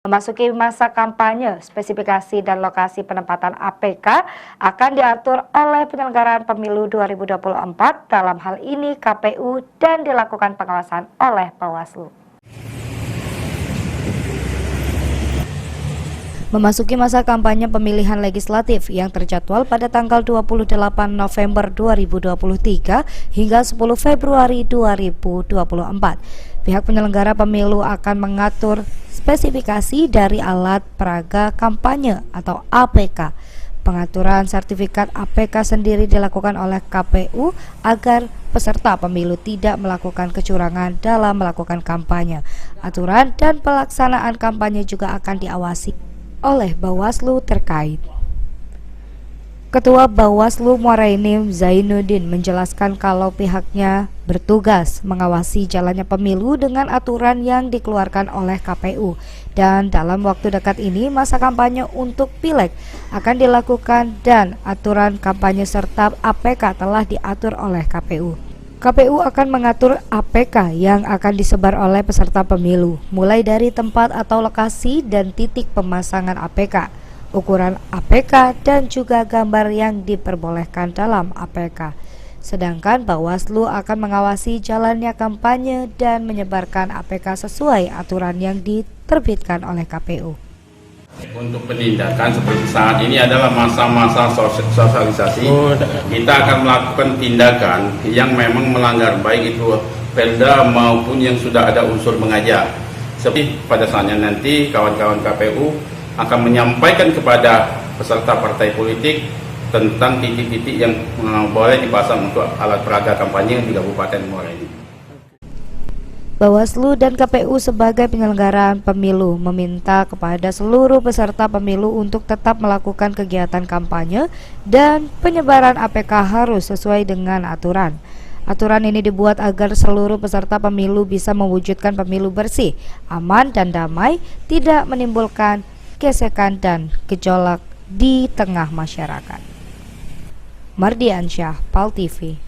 Memasuki masa kampanye, spesifikasi dan lokasi penempatan APK akan diatur oleh penyelenggaraan pemilu 2024, dalam hal ini KPU, dan dilakukan pengawasan oleh Bawaslu. Memasuki masa kampanye pemilihan legislatif yang terjadwal pada tanggal 28 November 2023 hingga 10 Februari 2024. Pihak penyelenggara pemilu akan mengatur spesifikasi dari alat peraga kampanye atau APK. Pengaturan sertifikat APK sendiri dilakukan oleh KPU agar peserta pemilu tidak melakukan kecurangan dalam melakukan kampanye. Aturan dan pelaksanaan kampanye juga akan diawasi oleh Bawaslu terkait. Ketua Bawaslu Muara Enim Zainuddin menjelaskan kalau pihaknya bertugas mengawasi jalannya pemilu dengan aturan yang dikeluarkan oleh KPU, dan dalam waktu dekat ini masa kampanye untuk pileg akan dilakukan dan aturan kampanye serta APK telah diatur oleh KPU. KPU akan mengatur APK yang akan disebar oleh peserta pemilu, mulai dari tempat atau lokasi dan titik pemasangan APK, ukuran APK, dan juga gambar yang diperbolehkan dalam APK. Sedangkan Bawaslu akan mengawasi jalannya kampanye dan menyebarkan APK sesuai aturan yang diterbitkan oleh KPU. Untuk penindakan seperti saat ini adalah masa-masa sosialisasi. Kita akan melakukan tindakan yang memang melanggar, baik itu Perda maupun yang sudah ada unsur mengajak. Seperti pada saatnya nanti kawan-kawan KPU akan menyampaikan kepada peserta partai politik tentang titik-titik yang boleh dipasang untuk alat peraga kampanye di Kabupaten Muara Enim. Bawaslu dan KPU sebagai penyelenggaraan pemilu meminta kepada seluruh peserta pemilu untuk tetap melakukan kegiatan kampanye dan penyebaran APK harus sesuai dengan aturan. Aturan ini dibuat agar seluruh peserta pemilu bisa mewujudkan pemilu bersih, aman dan damai, tidak menimbulkan gesekan dan gejolak di tengah masyarakat. Mardiansyah, PAL TV.